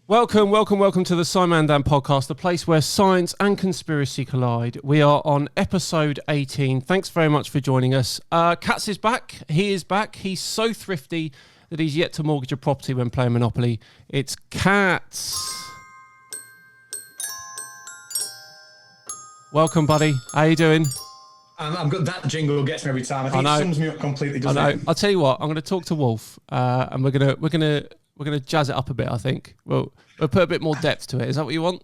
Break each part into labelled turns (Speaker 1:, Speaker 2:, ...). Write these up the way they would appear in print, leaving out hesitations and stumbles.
Speaker 1: Welcome to the SciManDan podcast, the place where science and conspiracy collide. We are on episode 18. Thanks very much for joining us. Katz is back. He is back. He's so thrifty that he's yet to mortgage a property when playing Monopoly. It's Katz. Welcome, buddy. How you doing?
Speaker 2: I'm good. That jingle gets me every time. I think it sums me up completely, doesn't it?
Speaker 1: I'll tell you what. I'm going to talk to Wolf, and we're gonna jazz it up a bit. I think we'll put a bit more depth to it. Is that what you want?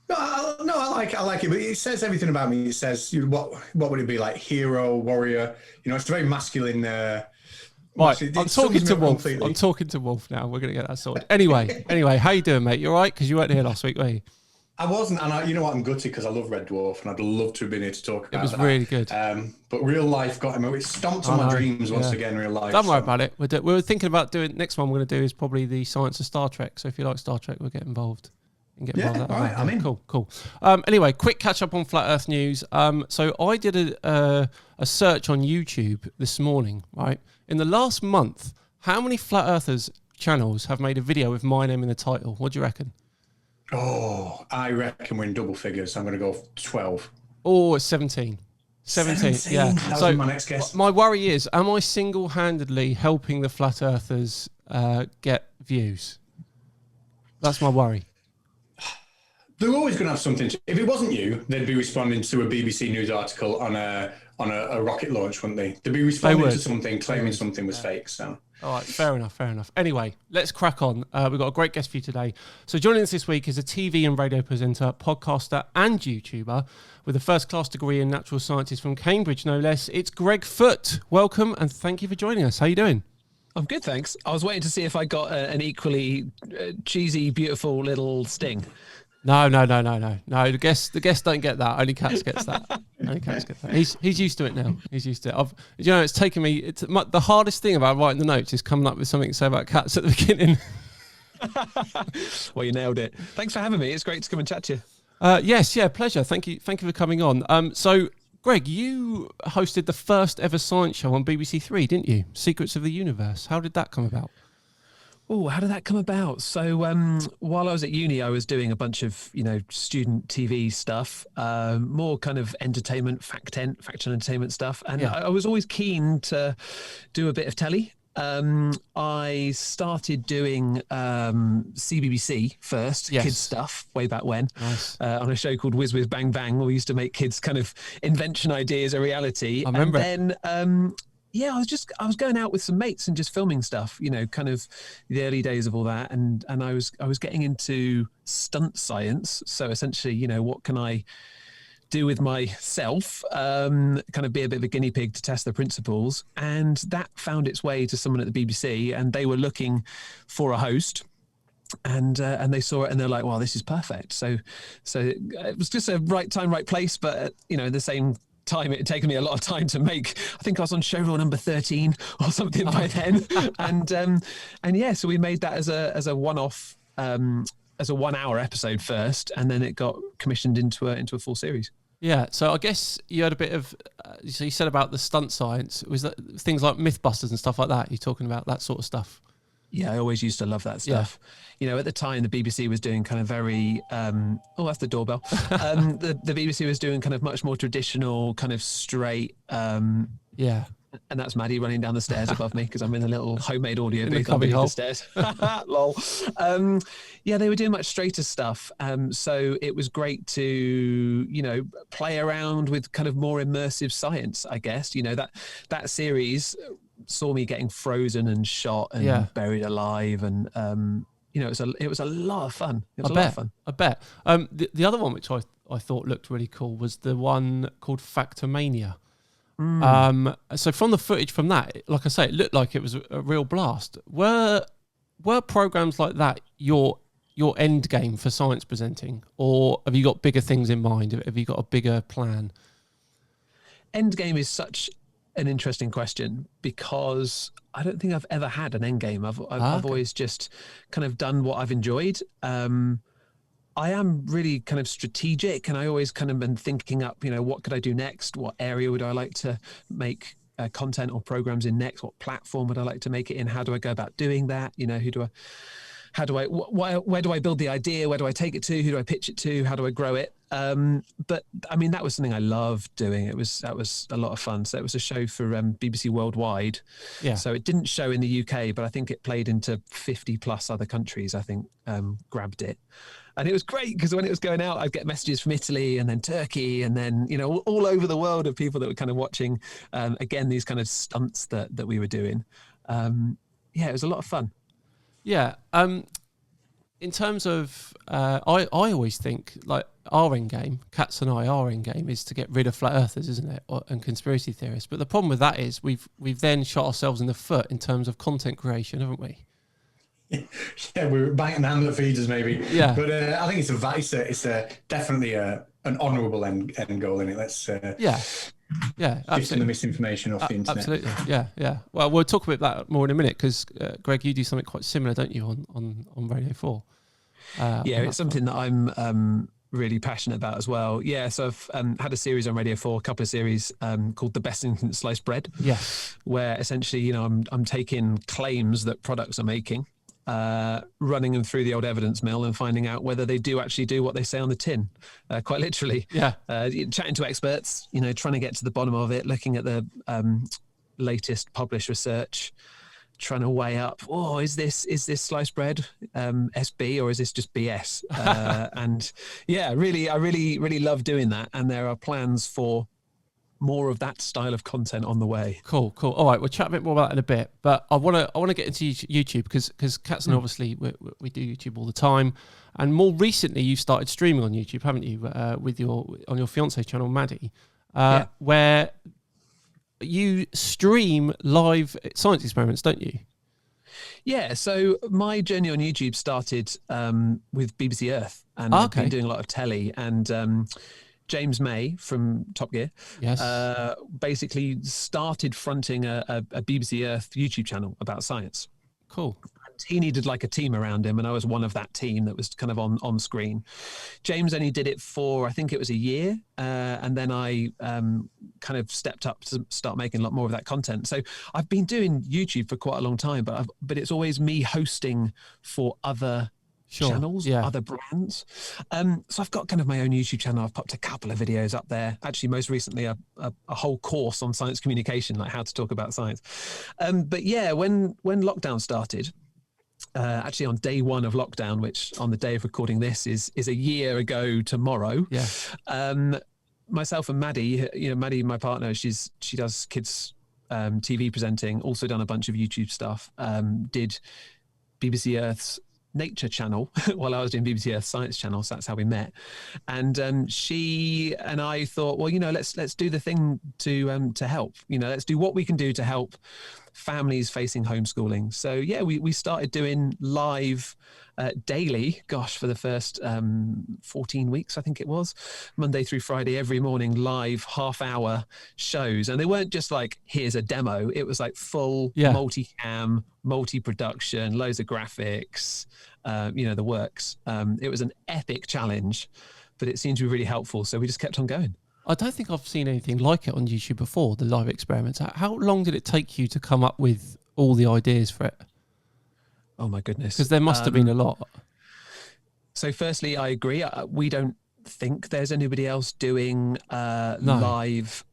Speaker 2: No, I like it, but it says everything about me. It says what would it be like? Hero, warrior. It's a very masculine.
Speaker 1: Right, I'm talking to Wolf. Completely. I'm talking to Wolf now. We're gonna get that sorted. Anyway, how you doing, mate? You all right? Because you weren't here last week, were you?
Speaker 2: I wasn't, and you know what? I'm gutted because I love Red Dwarf, and I'd love to have been here to talk about it.
Speaker 1: It was really good.
Speaker 2: But real life got him. It stomped on my dreams once again. Real life.
Speaker 1: Don't worry about it. We were thinking about doing. Next one we're going to do is probably the science of Star Trek. So if you like Star Trek, we'll get involved.
Speaker 2: All right, I'm in.
Speaker 1: Cool. Anyway, quick catch up on flat Earth news. So I did a search on YouTube this morning. Right, in the last month, how many flat Earthers channels have made a video with my name in the title? What do you reckon?
Speaker 2: Oh, I reckon we're in double figures. I'm going to go 12.
Speaker 1: Oh, it's 17. 17, yeah.
Speaker 2: That was my next guess.
Speaker 1: My worry is, am I single-handedly helping the flat earthers get views? That's my worry.
Speaker 2: They're always going to have something. If it wasn't you, they'd be responding to a BBC News article on a rocket launch, wouldn't they? They'd be responding to something, claiming something was fake. So.
Speaker 1: All right, fair enough. Anyway, let's crack on. We've got a great guest for you today. So joining us this week is a TV and radio presenter, podcaster and YouTuber with a first-class degree in natural sciences from Cambridge, no less. It's Greg Foote. Welcome and thank you for joining us. How are you doing?
Speaker 3: I'm good, thanks. I was waiting to see if I got an equally cheesy, beautiful little sting.
Speaker 1: No. The guests don't get that. Only Katz gets that. He's used to it now. He's used to it. It's taken me. The hardest thing about writing the notes is coming up with something to say about Katz at the beginning.
Speaker 3: Well, you nailed it. Thanks for having me. It's great to come and chat to you.
Speaker 1: Yes, pleasure. Thank you for coming on. So, Greg, you hosted the first ever science show on BBC Three, didn't you? Secrets of the Universe. How did that come about?
Speaker 3: Oh, how did that come about? So while I was at uni, I was doing a bunch of, student TV stuff, more kind of entertainment, fact entertainment stuff. And I was always keen to do a bit of telly. I started doing CBBC first, kids stuff, way back when, on a show called Whiz Whiz Bang Bang, where we used to make kids kind of invention ideas a reality.
Speaker 1: I remember.
Speaker 3: And then... I was going out with some mates and just filming stuff, kind of the early days of all that. And I was getting into stunt science. So essentially, what can I do with myself, kind of be a bit of a guinea pig to test the principles. And that found its way to someone at the BBC, and they were looking for a host. And they saw it and they're like, wow, this is perfect. So it was just a right time, right place. But, the same time, it had taken me a lot of time to make. I think I was on show reel number 13 or something by then. So we made that as a one-off, as a 1 hour episode first, and then it got commissioned into a full series.
Speaker 1: Yeah, so I guess you had a bit of, so you said about the stunt science, was that things like Mythbusters and stuff like that? You're talking about that sort of stuff?
Speaker 3: Yeah, I always used to love that stuff. Yeah. At the time, the BBC was doing kind of very, that's the doorbell. The BBC was doing kind of much more traditional, kind of straight. And that's Maddie running down the stairs above me because I'm in a little homemade audio booth underneath the stairs. Lol. They were doing much straighter stuff. So it was great to, play around with kind of more immersive science, I guess. That series saw me getting frozen and shot and buried alive, and it was a lot of fun.
Speaker 1: I bet. The other one which I thought looked really cool was the one called Factomania. So from the footage from that, like I say, it looked like it was a real blast. Were programs like that your end game for science presenting, or have you got bigger things in mind? Have you got a bigger plan?
Speaker 3: End game is such an interesting question because I don't think I've ever had an end game. I've always just kind of done what I've enjoyed. I am really kind of strategic, and I always kind of been thinking up, what could I do next? What area would I like to make content or programs in next? What platform would I like to make it in? How do I go about doing that? how do I, where do I build the idea? Where do I take it to? Who do I pitch it to? How do I grow it? But I mean, that was something I loved doing. That was a lot of fun. So it was a show for BBC Worldwide.
Speaker 1: Yeah.
Speaker 3: So it didn't show in the UK, but I think it played into 50 plus other countries. I think grabbed it. And it was great because when it was going out, I'd get messages from Italy and then Turkey and then, you know, all over the world of people that were kind of watching, again, these kind of stunts that we were doing. Yeah, it was a lot of fun.
Speaker 1: Yeah. In terms of, I always think, like, our end game, Cats and our end game is to get rid of flat earthers, isn't it? And conspiracy theorists. But the problem with that is we've then shot ourselves in the foot in terms of content creation, haven't we?
Speaker 2: Yeah, we're banging the hand that feeds us, maybe.
Speaker 1: Yeah.
Speaker 2: But I think it's definitely an honourable end goal, isn't it? Let's
Speaker 1: yeah,
Speaker 2: absolutely. The misinformation off the internet.
Speaker 1: Absolutely, yeah. Well, we'll talk about that more in a minute because, Greg, you do something quite similar, don't you, on Radio 4?
Speaker 3: It's something that I'm really passionate about as well. Yeah, so I've had a series on Radio 4, a couple of series called The Best Thing Since Sliced Bread.
Speaker 1: Yeah.
Speaker 3: Where essentially, you know, I'm taking claims that products are making, running them through the old evidence mill and finding out whether they do actually do what they say on the tin, quite literally.
Speaker 1: Yeah.
Speaker 3: Chatting to experts, you know, trying to get to the bottom of it, looking at the latest published research, trying to weigh up, is this sliced bread SB or is this just BS? And yeah, I really love doing that. And there are plans for more of that style of content on the way.
Speaker 1: Cool. All right, we'll chat a bit more about that in a bit. But I want to get into YouTube because Cats and obviously we do YouTube all the time. And more recently, you started streaming on YouTube, haven't you? On your fiance's channel, Maddie, where you stream live science experiments, don't you?
Speaker 3: Yeah, so my journey on YouTube started with BBC Earth, and I've been doing a lot of telly. And James May from Top Gear basically started fronting a BBC Earth YouTube channel about science.
Speaker 1: Cool.
Speaker 3: He needed like a team around him, and I was one of that team that was kind of on screen. James only did it for, I think it was a year, and then I kind of stepped up to start making a lot more of that content. So I've been doing YouTube for quite a long time, but it's always me hosting for other channels, other brands. So I've got kind of my own YouTube channel. I've popped a couple of videos up there. Actually, most recently, a whole course on science communication, like how to talk about science. But yeah, when lockdown started, actually on day one of lockdown, which on the day of recording this is a year ago tomorrow. Yeah. Myself and Maddie, Maddie, my partner, she does kids TV presenting, also done a bunch of YouTube stuff, did BBC Earth's Nature channel while I was doing BBC Earth Science channel, so that's how we met. And she and I thought, well, let's do the thing to help. Let's do what we can do to help families facing homeschooling. So yeah, we started doing live daily, for the first 14 weeks, I think it was, Monday through Friday, every morning, live half-hour shows. And they weren't just like, here's a demo. It was like full multi-cam, multi-production, loads of graphics, the works. It was an epic challenge, but it seemed to be really helpful. So we just kept on going.
Speaker 1: I don't think I've seen anything like it on YouTube before, the live experiments. How long did it take you to come up with all the ideas for it?
Speaker 3: Oh my goodness.
Speaker 1: Because there must have been a lot.
Speaker 3: So firstly, I agree. We don't think there's anybody else doing live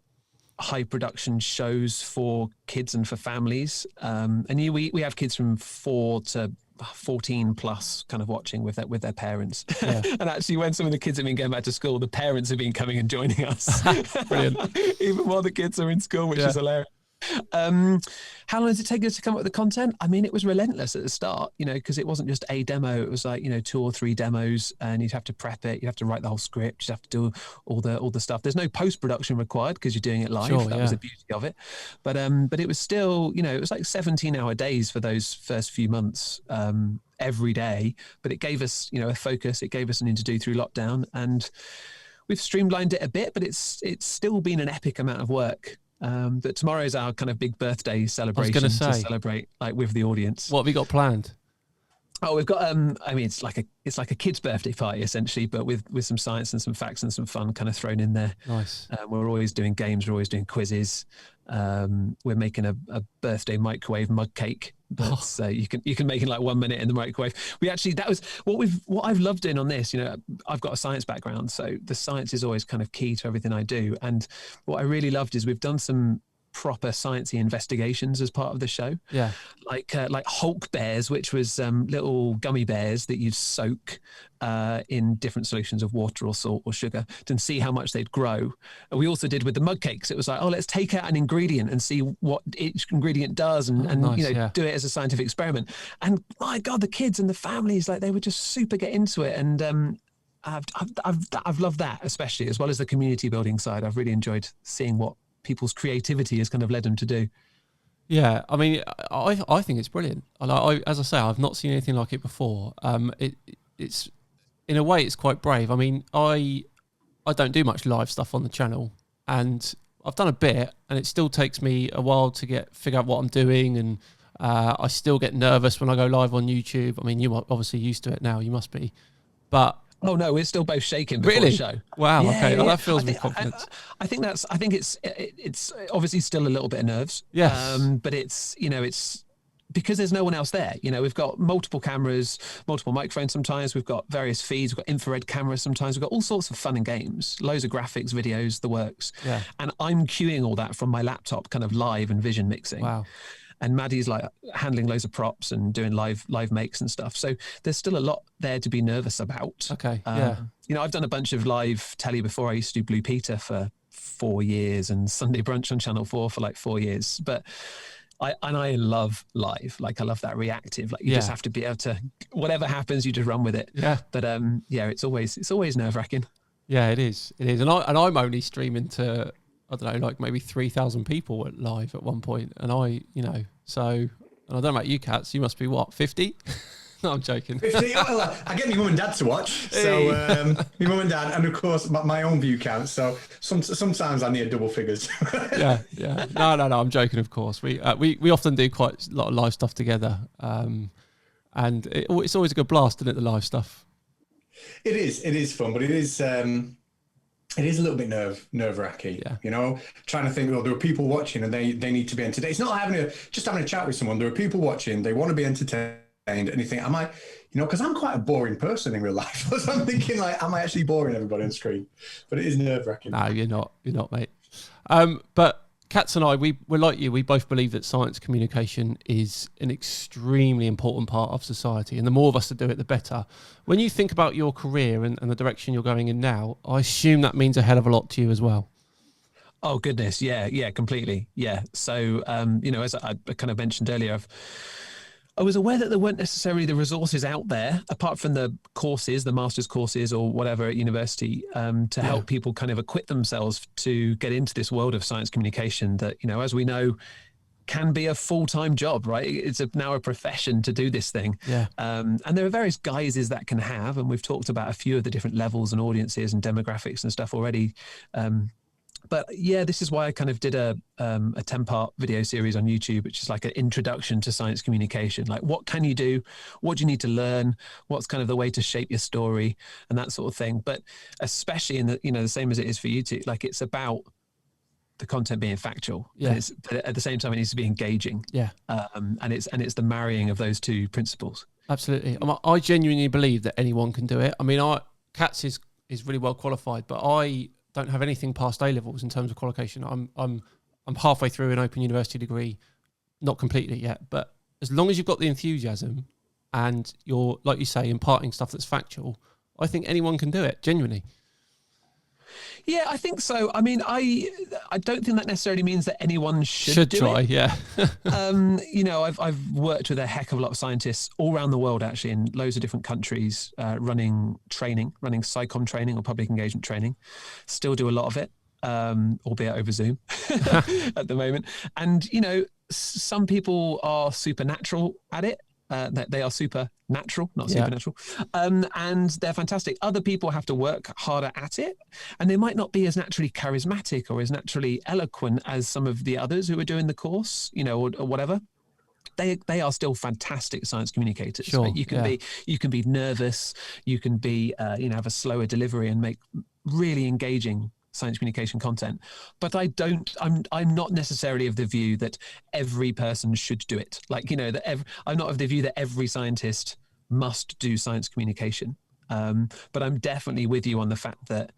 Speaker 3: high production shows for kids and for families. And we have kids from 4 to 14 plus kind of watching with their parents. Yeah. And actually when some of the kids have been going back to school, the parents have been coming and joining us. Brilliant. Even while the kids are in school, which is hilarious. How long does it take us to come up with the content? I mean, it was relentless at the start, because it wasn't just a demo. It was like, 2 or 3 demos, and you'd have to prep it. You'd have to write the whole script. You'd have to do all the stuff. There's no post-production required because you're doing it live. Sure, that was the beauty of it. But it was still, it was like 17-hour days for those first few months, every day. But it gave us, a focus. It gave us something to do through lockdown, and we've streamlined it a bit, but it's still been an epic amount of work. But tomorrow is our kind of big birthday celebration to celebrate like with the audience.
Speaker 1: What have we got planned?
Speaker 3: Oh, we've got it's like a kid's birthday party essentially, but with some science and some facts and some fun kind of thrown in there.
Speaker 1: Nice.
Speaker 3: We're always doing games, we're always doing quizzes. We're making a birthday microwave mug cake That's you can make in like 1 minute in the microwave. That was what I've loved doing on this. I've got a science background, so the science is always kind of key to everything I do. And what I really loved is we've done some proper sciencey investigations as part of the show.
Speaker 1: Yeah,
Speaker 3: like Hulk bears, which was little gummy bears that you'd soak in different solutions of water or salt or sugar to see how much they'd grow. And we also did with the mug cakes. It was like, let's take out an ingredient and see what each ingredient does, and nice, do it as a scientific experiment. And my God, the kids and the families, like, they would just super get into it. And I've loved that, especially, as well as the community building side. I've really enjoyed seeing what people's creativity has kind of led them to do.
Speaker 1: Yeah, I mean, I think it's brilliant. As I say, I've not seen anything like it before. It's in a way, it's quite brave. I mean, I don't do much live stuff on the channel, and I've done a bit, and it still takes me a while to figure out what I'm doing, and I still get nervous when I go live on YouTube. I mean, you're obviously used to it now. You must be, but.
Speaker 3: Oh no, we're still both shaking before the show.
Speaker 1: Wow.
Speaker 3: Yeah,
Speaker 1: okay.
Speaker 3: Yeah.
Speaker 1: Well, that fills me with confidence.
Speaker 3: I think it's obviously still a little bit of nerves.
Speaker 1: Yes.
Speaker 3: But it's because there's no one else there. We've got multiple cameras, multiple microphones. Sometimes we've got various feeds. We've got infrared cameras. Sometimes we've got all sorts of fun and games, loads of graphics, videos, the works.
Speaker 1: Yeah.
Speaker 3: And I'm queuing all that from my laptop, kind of live and vision mixing.
Speaker 1: Wow.
Speaker 3: And Maddie's like handling loads of props and doing live makes and stuff. So there's still a lot there to be nervous about.
Speaker 1: Okay. Yeah.
Speaker 3: I've done a bunch of live telly before. I used to do Blue Peter for 4 years and Sunday Brunch on Channel 4 for like 4 years. But I love live. Like, I love that reactive. Like, you just have to be able to, whatever happens, you just run with it.
Speaker 1: Yeah.
Speaker 3: But it's always nerve-wracking. Yeah,
Speaker 1: it is. And I'm only streaming to, I don't know, like maybe 3,000 people live at one point. And I don't know about you, Cats, you must be what, 50? No, I'm joking.
Speaker 2: 50? Well, I get my mum and dad to watch. So my mum and dad, and of course my own view count. So sometimes I need double figures.
Speaker 1: Yeah. No, I'm joking, of course. We often do quite a lot of live stuff together. And it's always a good blast, isn't it, the live stuff?
Speaker 2: It is fun, but it is a little bit nerve-wracking, trying to think, there are people watching and they need to be entertained. It's not just having a chat with someone. There are people watching, they want to be entertained, and you think, am I, because I'm quite a boring person in real life. So I'm thinking, like, am I actually boring everybody on screen? But it is nerve-wracking.
Speaker 1: No, you're not, mate. But Katz and I, we're like you. We both believe that science communication is an extremely important part of society, and the more of us that do it, the better. When you think about your career and the direction you're going in now, I assume that means a hell of a lot to you as well.
Speaker 3: Oh goodness, yeah, completely, yeah. So, as I kind of mentioned earlier, I was aware that there weren't necessarily the resources out there, apart from the courses, the master's courses or whatever at university, to help people kind of equip themselves to get into this world of science communication that, as we know, can be a full-time job, right? It's now a profession to do this thing.
Speaker 1: Yeah.
Speaker 3: And there are various guises that can have, and we've talked about a few of the different levels and audiences and demographics and stuff already. But yeah, this is why I kind of did a 10-part video series on YouTube, which is like an introduction to science communication. Like, what can you do? What do you need to learn? What's kind of the way to shape your story and that sort of thing. But especially in the same as it is for YouTube, like, it's about the content being factual.
Speaker 1: Yeah.
Speaker 3: But at the same time, it needs to be engaging. Yeah. And it's the marrying of those two principles.
Speaker 1: Absolutely. I genuinely believe that anyone can do it. I mean, Katz is really well qualified, but I don't have anything past A levels in terms of qualification. I'm halfway through an open university degree, not completely yet, but as long as you've got the enthusiasm and you're, like you say, imparting stuff that's factual, I think anyone can do it, genuinely.
Speaker 3: Yeah, I think so. I mean, I don't think that necessarily means that anyone should do
Speaker 1: try.
Speaker 3: It.
Speaker 1: Yeah.
Speaker 3: I've worked with a heck of a lot of scientists all around the world, actually, in loads of different countries, running SciComm training or public engagement training. Still do a lot of it, albeit over Zoom at the moment. And some people are supernatural at it. They are supernatural, not supernatural, and they're fantastic. Other people have to work harder at it, and they might not be as naturally charismatic or as naturally eloquent as some of the others who are doing the course, or whatever. They are still fantastic science communicators.
Speaker 1: Sure,
Speaker 3: right? You can be nervous, you can be have a slower delivery and make really engaging science communication content, but I'm not necessarily of the view that every person should do it. Like, I'm not of the view that every scientist must do science communication. But I'm definitely with you on the fact that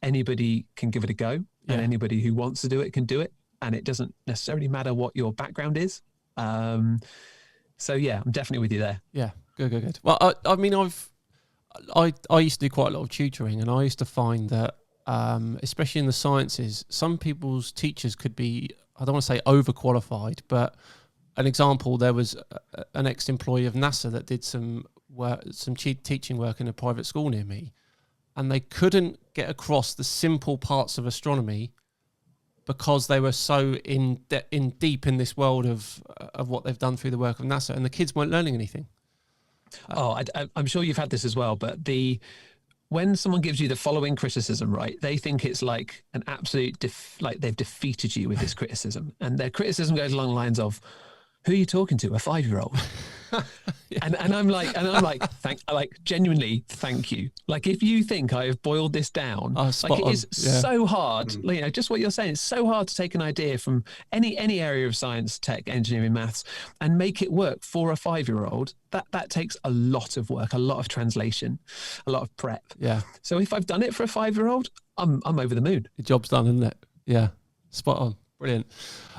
Speaker 3: anybody can give it a go, and anybody who wants to do it can do it. And it doesn't necessarily matter what your background is. So yeah, I'm definitely with you there.
Speaker 1: Yeah, good. Well, I mean, I used to do quite a lot of tutoring, and I used to find that, especially in the sciences, some people's teachers could be, I don't want to say overqualified, but an example, there was an ex-employee of NASA that did some work, some teaching work in a private school near me, and they couldn't get across the simple parts of astronomy because they were so in deep in this world of what they've done through the work of NASA, and the kids weren't learning anything.
Speaker 3: I'm sure you've had this as well, but when someone gives you the following criticism, right, they think it's like an absolute, like they've defeated you with this criticism. And their criticism goes along the lines of, who are you talking to? A 5-year-old? Yeah. And I'm like, genuinely, thank you. Like, if you think I have boiled this down, like it is so hard, just what you're saying, it's so hard to take an idea from any area of science, tech, engineering, maths, and make it work for a 5-year-old. That takes a lot of work, a lot of translation, a lot of prep.
Speaker 1: Yeah.
Speaker 3: So if I've done it for a 5-year-old, I'm over the moon.
Speaker 1: The job's done, isn't it? Yeah. Spot on. Brilliant.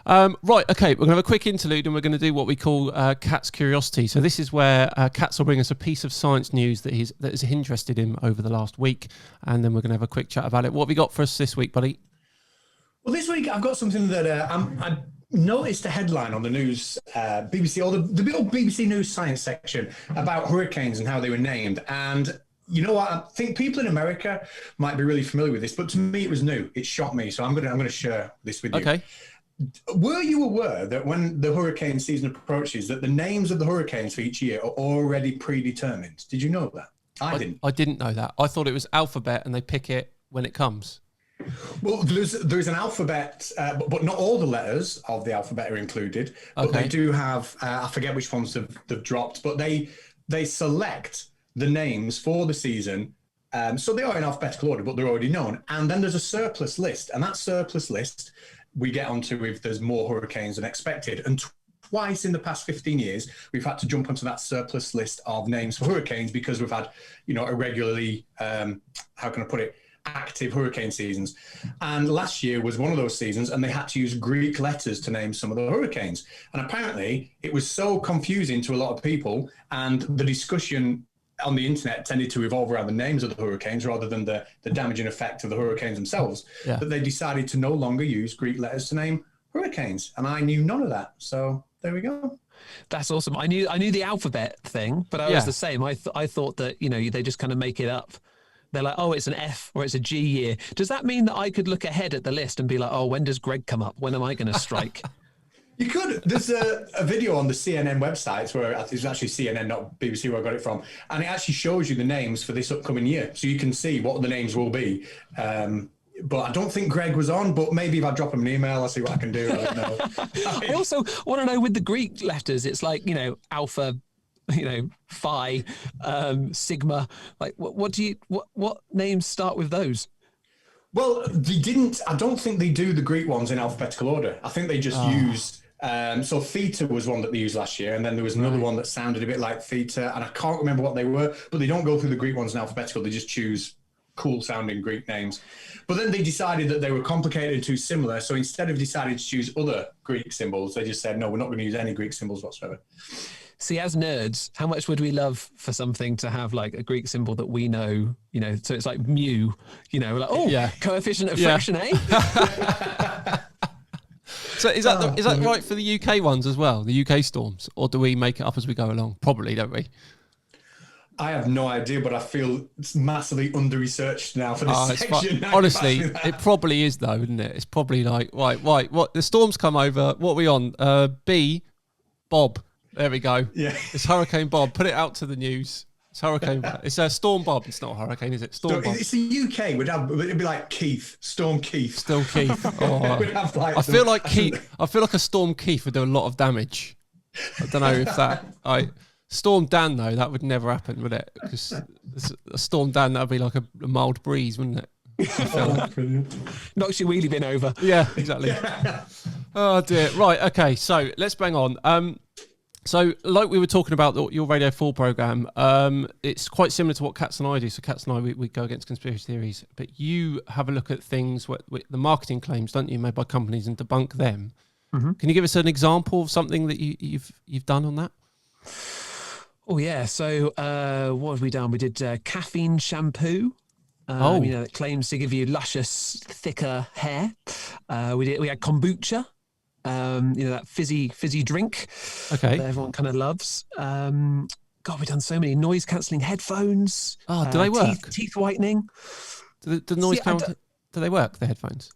Speaker 1: Right, okay, we're going to have a quick interlude, and we're going to do what we call Cat's Curiosity. So this is where Katz will bring us a piece of science news that is interested him over the last week, and then we're going to have a quick chat about it. What have you got for us this week, buddy?
Speaker 2: Well, this week I've got something that I noticed a headline on the news, BBC, or the big old BBC News science section about hurricanes and how they were named. And you know what? I think people in America might be really familiar with this, but to me it was new. It shocked me, so I'm going to share this with you.
Speaker 1: Okay.
Speaker 2: Were you aware that when the hurricane season approaches, that the names of the hurricanes for each year are already predetermined? Did you know that? I didn't.
Speaker 1: I didn't know that. I thought it was alphabet, and they pick it when it comes.
Speaker 2: Well, there's an alphabet, but not all the letters of the alphabet are included. But they do have, I forget which ones they've dropped, but they select the names for the season. So they are in alphabetical order, but they're already known. And then there's a surplus list. And that surplus list we get onto if there's more hurricanes than expected. And twice in the past 15 years, we've had to jump onto that surplus list of names for hurricanes because we've had, irregularly, how can I put it, active hurricane seasons. And last year was one of those seasons, and they had to use Greek letters to name some of the hurricanes. And apparently it was so confusing to a lot of people, and the discussion on the internet tended to revolve around the names of the hurricanes rather than the damaging effect of the hurricanes themselves, that they decided to no longer use Greek letters to name hurricanes. And I knew none of that. So there we go.
Speaker 3: That's awesome. I knew the alphabet thing, but I was the same. I thought that, they just kind of make it up. They're like, oh, it's an F or it's a G year. Does that mean that I could look ahead at the list and be like, oh, when does Greg come up? When am I going to strike?
Speaker 2: You could. There's a video on the CNN website where it's actually CNN, not BBC, where I got it from. And it actually shows you the names for this upcoming year. So you can see what the names will be. But I don't think Greg was on, but maybe if I drop him an email, I'll see what I can do. I don't know.
Speaker 3: I also want to know with the Greek letters, it's like, alpha, phi, sigma. Like what names start with those?
Speaker 2: Well, I don't think they do the Greek ones in alphabetical order. I think they just use, so theta was one that they used last year. And then there was another one that sounded a bit like theta. And I can't remember what they were, but they don't go through the Greek ones in alphabetical. They just choose cool sounding Greek names. But then they decided that they were complicated and too similar. So instead of deciding to choose other Greek symbols, they just said, no, we're not going to use any Greek symbols whatsoever.
Speaker 3: See, as nerds, how much would we love for something to have like a Greek symbol that we know, so it's like mu, like, coefficient of friction, eh?
Speaker 1: So is that right for the UK ones as well, the UK storms? Or do we make it up as we go along? Probably, don't we?
Speaker 2: I have no idea, but I feel it's massively under-researched now for this section.
Speaker 1: Honestly, it probably is though, isn't it? It's probably like, right, what the storms come over, what are we on? B, Bob. There we go.
Speaker 2: Yeah.
Speaker 1: It's Hurricane Bob. Put it out to the news. It's Hurricane Bob. It's Storm Bob. It's not a hurricane, is it? Storm Bob.
Speaker 2: It's the UK. It'd be like Keith. Storm Keith.
Speaker 1: Still Keith. Oh. I feel like a Storm Keith would do a lot of damage. I don't know if that... Storm Dan, though, that would never happen, would it? Because a Storm Dan, that would be like a mild breeze, wouldn't it?
Speaker 3: Knocks your wheelie bin over.
Speaker 1: Yeah, exactly. Oh dear. Right. Okay. So let's bang on. So like we were talking about your Radio 4 program, it's quite similar to what Cats and I do. So Cats and I, we go against conspiracy theories, but you have a look at things, the marketing claims, don't you, made by companies and debunk them. Mm-hmm. Can you give us an example of something that you've done on that?
Speaker 3: Oh yeah. So what have we done? We did caffeine shampoo. That claims to give you luscious, thicker hair. We had kombucha. That fizzy drink that everyone kind of loves. We've done so many noise cancelling headphones.
Speaker 1: Oh, do they work?
Speaker 3: Teeth whitening.
Speaker 1: Do they work, the headphones?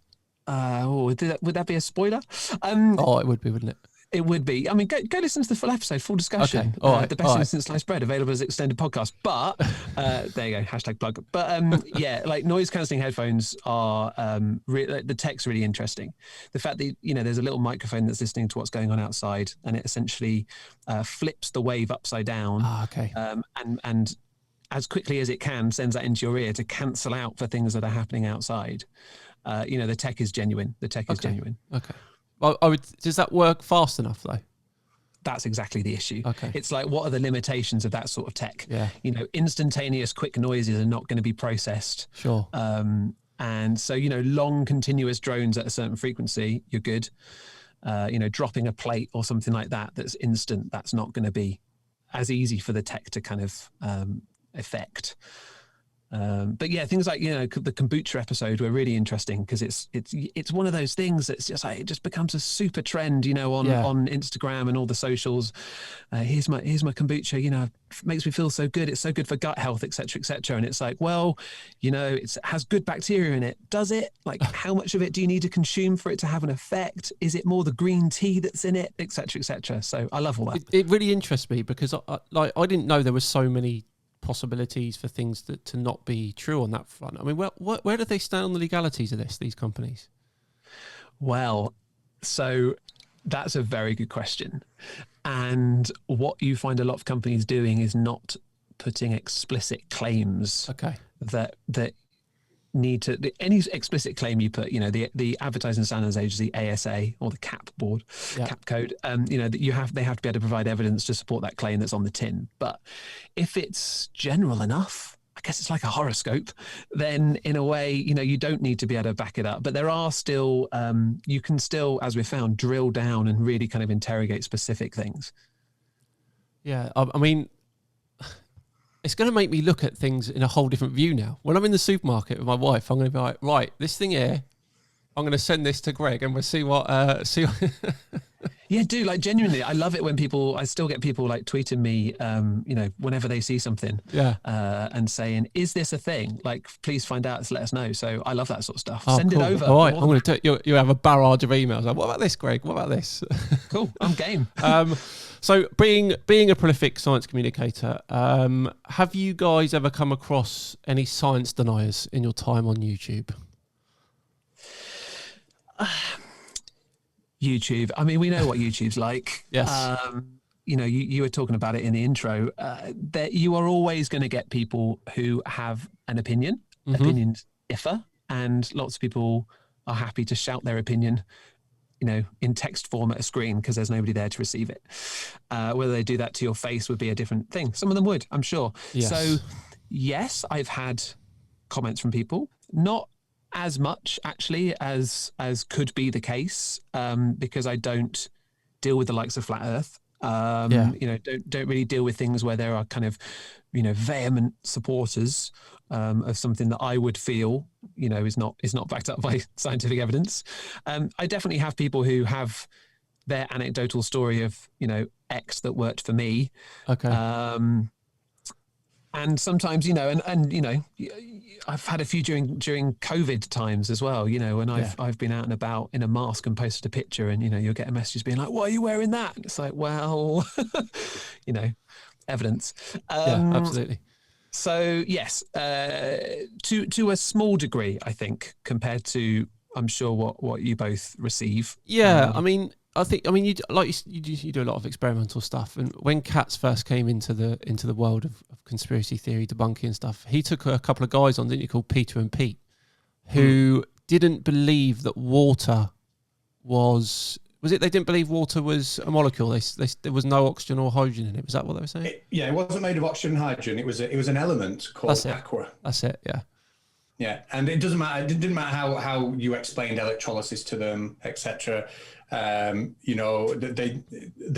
Speaker 3: Would that be a spoiler?
Speaker 1: It would be, wouldn't it?
Speaker 3: It would be. I mean, go listen to the full episode, full discussion.
Speaker 1: Okay.
Speaker 3: The best instant sliced bread, available as extended podcast. But there you go, hashtag plug. But like noise cancelling headphones are the tech's really interesting. The fact that there's a little microphone that's listening to what's going on outside, and it essentially flips the wave upside down. And as quickly as it can sends that into your ear to cancel out for things that are happening outside. The tech is genuine. The tech is genuine.
Speaker 1: Okay. Does that work fast enough though?
Speaker 3: That's exactly the issue.
Speaker 1: Okay.
Speaker 3: It's like, what are the limitations of that sort of tech?
Speaker 1: Yeah.
Speaker 3: Instantaneous, quick noises are not going to be processed.
Speaker 1: Sure.
Speaker 3: And so, long continuous drones at a certain frequency, you're good. Dropping a plate or something like that's instant, that's not going to be as easy for the tech to kind of affect. But yeah, things like the kombucha episode were really interesting because it's one of those things that's just like, it just becomes a super trend, on Instagram and all the socials. Here's my kombucha, makes me feel so good. It's so good for gut health, etc., etc. And it's like, well, it has good bacteria in it. Does it? Like, how much of it do you need to consume for it to have an effect? Is it more the green tea that's in it, etc., etc.? So I love all that.
Speaker 1: It really interests me because I didn't know there were so many possibilities for things to not be true on that front. I mean, where do they stand on the legalities of these companies?
Speaker 3: Well, so that's a very good question. And what you find a lot of companies doing is not putting explicit claims that need to, any explicit claim you put, the Advertising Standards Agency, ASA, or the CAP board, CAP code, that they have to be able to provide evidence to support that claim that's on the tin. But if it's general enough, I guess it's like a horoscope, then in a way, you don't need to be able to back it up. But there are still, you can still, as we've found, drill down and really kind of interrogate specific things. Yeah,
Speaker 1: I mean, it's going to make me look at things in a whole different view now. When I'm in the supermarket with my wife, I'm going to be like, right, this thing here, I'm going to send this to Greg and we'll see what...
Speaker 3: Yeah, do, like, genuinely, I love it when I still get people like tweeting me, whenever they see something and saying, is this a thing? Like, please find out, let us know. So I love that sort of stuff. Send it over.
Speaker 1: All right, I'm going to do it. You have a barrage of emails. Like, what about this, Greg? What about this?
Speaker 3: Cool, I'm game.
Speaker 1: So being a prolific science communicator, have you guys ever come across any science deniers in your time on YouTube?
Speaker 3: YouTube. I mean, we know what YouTube's like.
Speaker 1: Yes.
Speaker 3: You were talking about it in the intro, that you are always going to get people who have an opinion, opinions differ, and lots of people are happy to shout their opinion, in text form at a screen because there's nobody there to receive it. Whether they do that to your face would be a different thing. Some of them would, I'm sure.
Speaker 1: Yes.
Speaker 3: So yes, I've had comments from people, not as much actually as could be the case, because I don't deal with the likes of Flat Earth. Don't really deal with things where there are kind of, vehement supporters of something that I would feel, is not backed up by scientific evidence. I definitely have people who have their anecdotal story of, X that worked for me.
Speaker 1: Okay.
Speaker 3: And sometimes, I've had a few during COVID times as well, when I've been out and about in a mask and posted a picture and, you'll get a message being like, why are you wearing that? And it's like, well, evidence.
Speaker 1: Yeah, absolutely.
Speaker 3: So yes, to a small degree, I think, compared to, I'm sure what you both receive.
Speaker 1: Yeah. I think you do a lot of experimental stuff, and when Katz first came into the world of conspiracy theory debunking and stuff, he took a couple of guys on, didn't he, called Peter and Pete, who didn't believe that water was it they didn't believe water was a molecule. There was no oxygen or hydrogen in it. Was that what they were saying?
Speaker 2: It wasn't made of oxygen and hydrogen. It was an element called aqua.
Speaker 1: That's it. Yeah.
Speaker 2: Yeah, and it doesn't matter. It didn't matter how you explained electrolysis to them, etc. They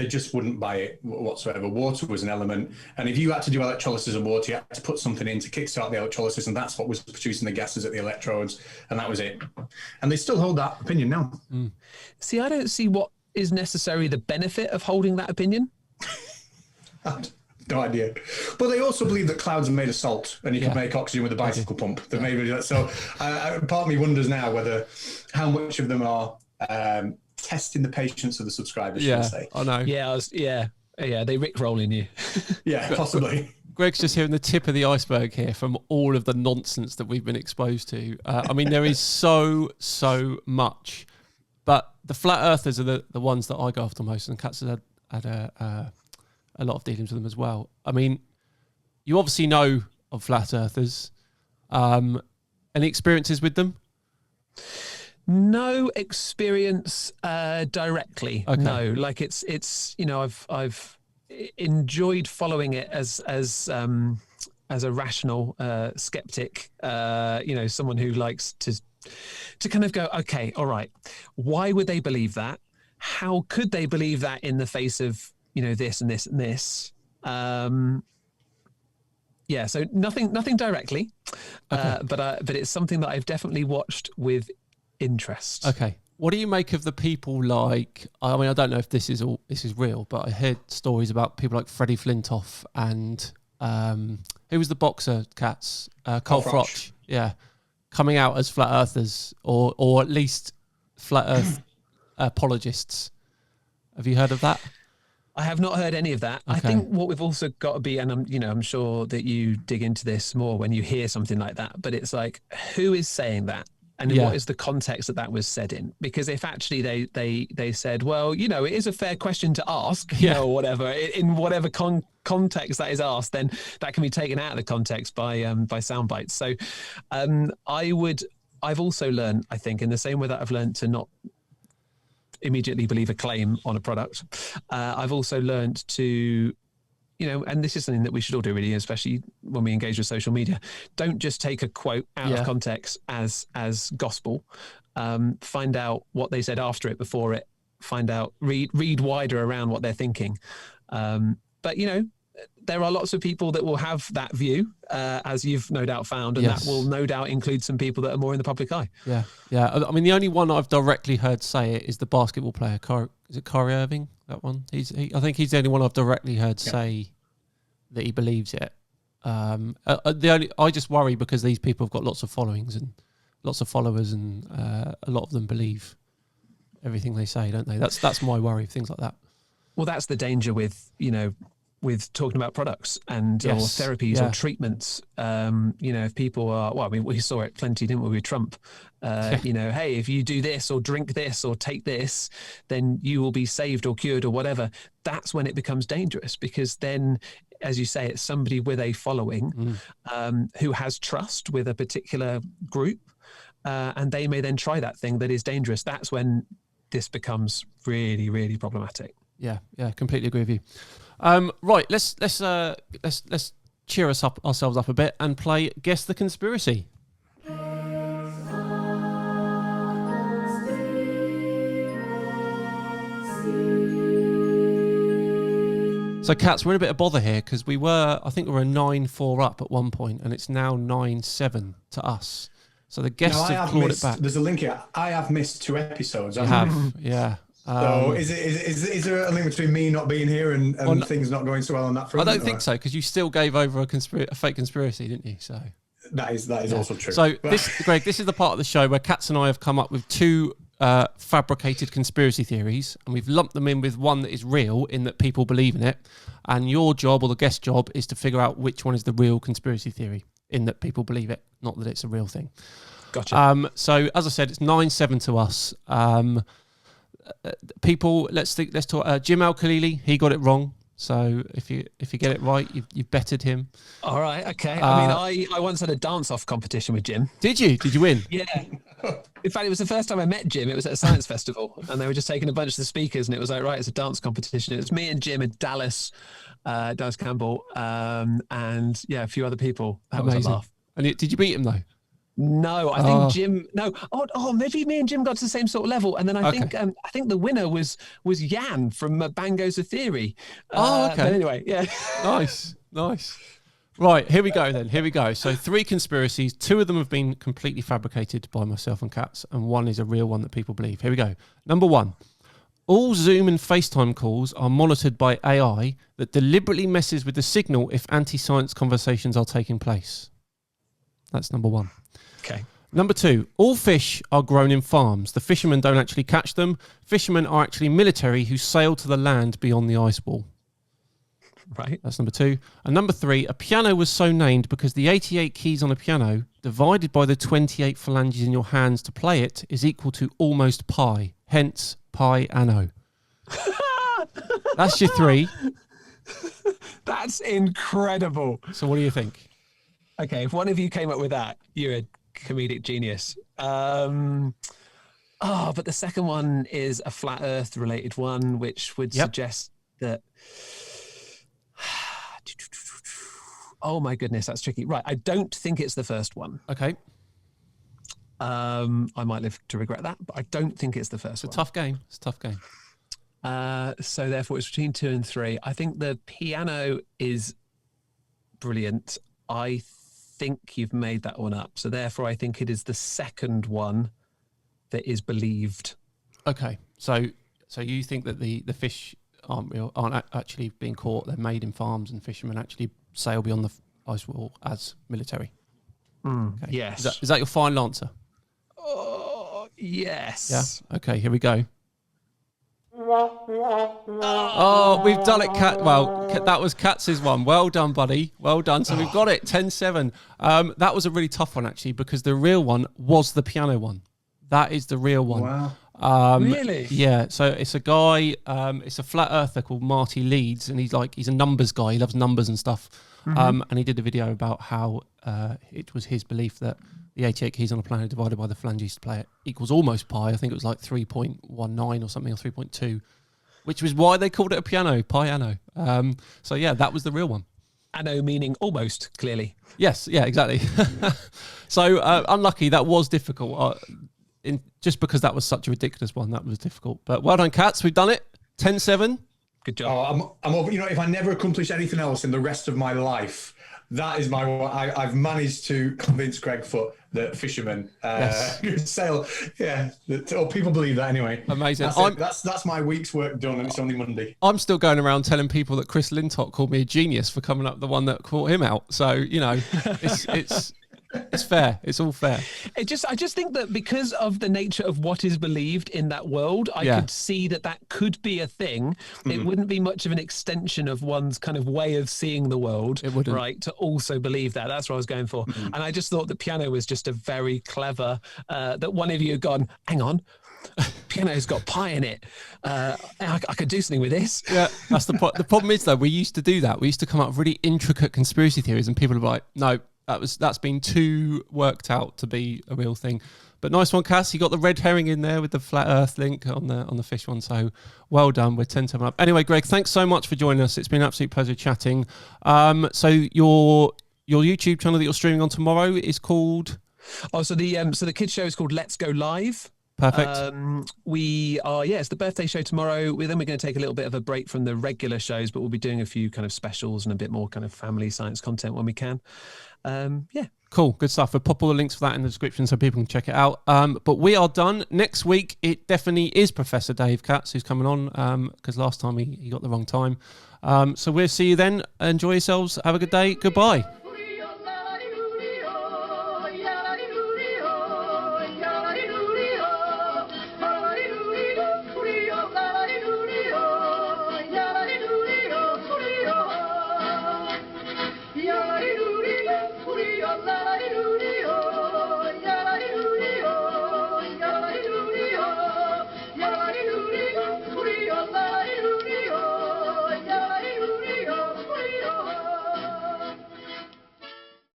Speaker 2: just wouldn't buy it whatsoever. Water was an element, and if you had to do electrolysis of water, you had to put something in to kickstart the electrolysis, and that's what was producing the gases at the electrodes, and that was it. And they still hold that opinion now.
Speaker 3: See, I don't see what is necessarily the benefit of holding that opinion.
Speaker 2: No idea. But they also believe that clouds are made of salt and you can make oxygen with a bicycle pump. So part of me wonders now how much of them are testing the patience of the subscribers, should I say.
Speaker 1: I know.
Speaker 3: Yeah, they rickrolling you.
Speaker 2: Yeah, possibly.
Speaker 1: Greg's just hearing the tip of the iceberg here from all of the nonsense that we've been exposed to. I mean, there is so much. But the flat earthers are the ones that I go after most, and Katz has had a lot of dealings with them as well. I mean, you obviously know of flat earthers. Any experiences with them?
Speaker 3: No experience directly. Okay. No, like it's I've enjoyed following it as a rational skeptic. Someone who likes to kind of go, okay, all right, why would they believe that? How could they believe that in the face of this and this and this? So nothing directly, but it's something that I've definitely watched with interest.
Speaker 1: Okay. What do you make of the people like, I mean, I don't know if this is real, but I heard stories about people like Freddie Flintoff and who was the boxer, Katz? Cole Froch. Yeah. Coming out as flat earthers or at least flat earth apologists. Have you heard of that?
Speaker 3: I have not heard any of that. Okay. I think what we've also got to be, and I'm sure that you dig into this more when you hear something like that, but it's like, who is saying that? And what is the context that was said in? Because if actually they said, well, it is a fair question to ask, or whatever, in whatever context that is asked, then that can be taken out of the context by sound bites. So I've also learned, I think, in the same way that I've learned to not immediately believe a claim on a product, I've also learned to, and this is something that we should all do really, especially when we engage with social media, don't just take a quote out of context as gospel. Find out what they said after it, before it, read wider around what they're thinking. But there are lots of people that will have that view, as you've no doubt found, and that will no doubt include some people that are more in the public eye. Yeah.
Speaker 1: I mean, the only one I've directly heard say it is the basketball player. Is it Kyrie Irving? That one? I think he's the only one I've directly heard say that he believes it. I just worry because these people have got lots of followings and lots of followers, and a lot of them believe everything they say, don't they? That's my worry, things like that.
Speaker 3: Well, that's the danger with talking about products and or therapies or treatments. If people are, we saw it plenty, didn't we, with Trump? Hey, if you do this or drink this or take this, then you will be saved or cured or whatever. That's when it becomes dangerous, because then, as you say, it's somebody with a following who has trust with a particular group, and they may then try that thing that is dangerous. That's when this becomes really, really problematic. Yeah,
Speaker 1: completely agree with you. Right, let's cheer ourselves up a bit and play Guess the Conspiracy. So, Katz, we're in a bit of bother here because I think we were 9-4 up at one point, and it's now 9-7 to us. So the guests have clawed it back.
Speaker 2: There's a link here. I have missed 2 episodes.
Speaker 1: You have, yeah.
Speaker 2: So is there a link between me not being here and things not going so well on that front?
Speaker 1: I don't think so, because you still gave over a fake conspiracy, didn't you? So
Speaker 2: that is also true.
Speaker 1: So Greg, this is the part of the show where Katz and I have come up with 2 fabricated conspiracy theories, and we've lumped them in with one that is real, in that people believe in it, and your job, or the guest job, is to figure out which one is the real conspiracy theory, in that people believe it, not that it's a real thing.
Speaker 3: Gotcha.
Speaker 1: So as I said, it's 9-7 to us. People, let's talk. Jim Al-Khalili, he got it wrong. So if you get it right, you've betted him.
Speaker 3: All right, okay. I mean, I once had a dance-off competition with Jim.
Speaker 1: Did you? Did you win?
Speaker 3: Yeah. In fact, it was the first time I met Jim. It was at a science festival, and they were just taking a bunch of the speakers, and it was like, right, it's a dance competition. It was me and Jim and Dallas Campbell, and yeah, a few other people. That
Speaker 1: Amazing.
Speaker 3: was a laugh.
Speaker 1: And did you beat him though?
Speaker 3: No, I think Jim. No, maybe me and Jim got to the same sort of level, and then I think the winner was Jan from Bang Goes the Theory.
Speaker 1: Okay.
Speaker 3: But anyway, yeah.
Speaker 1: Nice. Right, here we go then. Here we go. So 3 conspiracies. 2 of them have been completely fabricated by myself and Katz, and 1 is a real one that people believe. Here we go. Number 1. All Zoom and FaceTime calls are monitored by AI that deliberately messes with the signal if anti-science conversations are taking place. That's number 1.
Speaker 3: Okay.
Speaker 1: Number 2, all fish are grown in farms. The fishermen don't actually catch them. Fishermen are actually military who sail to the land beyond the ice wall.
Speaker 3: Right.
Speaker 1: That's number 2. And number 3, a piano was so named because the 88 keys on a piano divided by the 28 phalanges in your hands to play it is equal to almost pi. Hence, piano. That's your 3.
Speaker 3: That's incredible.
Speaker 1: So what do you think?
Speaker 3: Okay, if one of you came up with that, you're a comedic genius. But the second one is a flat Earth related one, which would suggest that. Oh my goodness, that's tricky. Right, I don't think it's the first one.
Speaker 1: Okay.
Speaker 3: I might live to regret that, but I don't think it's the first one.
Speaker 1: It's a tough game.
Speaker 3: So therefore, it's between 2 and 3. I think the piano is brilliant. I think you've made that one up. So therefore, I think it is the second one that is believed.
Speaker 1: Okay. So you think that the fish aren't actually being caught? They're made in farms, and fishermen actually sail beyond the ice wall as military.
Speaker 3: Okay. Yes.
Speaker 1: Is that your final answer?
Speaker 3: Oh, yes.
Speaker 1: Yeah. Okay. Here we go. Oh, we've done it, Kat. Well, that was Katz's one. Well done, buddy. Well done. So we've got it, 10-7. That was a really tough one, actually, because the real one was the piano one. That is the real one.
Speaker 2: Wow.
Speaker 3: Really?
Speaker 1: Yeah. So it's a guy, it's a flat earther called Marty Leeds, and he's a numbers guy. He loves numbers and stuff. And he did a video about how it was his belief that the 88 keys on a piano divided by the phalanges to play it equals almost pi. I think it was like 3.19 or something, or 3.2, which was why they called it a piano. So yeah, that was the real one.
Speaker 3: Ano meaning almost, clearly.
Speaker 1: Yes, yeah, exactly. So unlucky, that was difficult. Just because that was such a ridiculous one, that was difficult. But well done, Katz. We've done it. 10-7.
Speaker 3: Good job.
Speaker 2: I'm over. If I never accomplish anything else in the rest of my life, that is I've managed to convince Greg Foote that fishermen sail. Yeah, or people believe that anyway.
Speaker 1: Amazing.
Speaker 2: That's my week's work done, and it's only Monday.
Speaker 1: I'm still going around telling people that Chris Lintott called me a genius for coming up with the one that caught him out. So it's fair. It's all fair.
Speaker 3: I just think that because of the nature of what is believed in that world, I could see that could be a thing. It wouldn't be much of an extension of one's kind of way of seeing the world, right? To also believe that. That's what I was going for. And I just thought the piano was just a very clever, that one of you had gone, hang on, piano's got pi in it. I could do something with this.
Speaker 1: Yeah, that's the problem is, though, we used to do that. We used to come up with really intricate conspiracy theories, and people are like, no, that's been too worked out to be a real thing. But nice one, Cass. You got the red herring in there with the flat Earth link on the fish one. So well done. We're 10-7 up. Anyway, Greg, thanks so much for joining us. It's been an absolute pleasure chatting. So your YouTube channel that you're streaming on tomorrow is called?
Speaker 3: Oh, so the kids show is called Let's Go Live.
Speaker 1: Perfect.
Speaker 3: We are, it's the birthday show tomorrow. Then we're going to take a little bit of a break from the regular shows, but we'll be doing a few kind of specials and a bit more kind of family science content when we can.
Speaker 1: Cool, good stuff. We'll pop all the links for that in the description so people can check it out. But we are done. Next week, it definitely is Professor Dave Katz who's coming on, because last time he got the wrong time. So we'll see you then. Enjoy yourselves. Have a good day. Goodbye.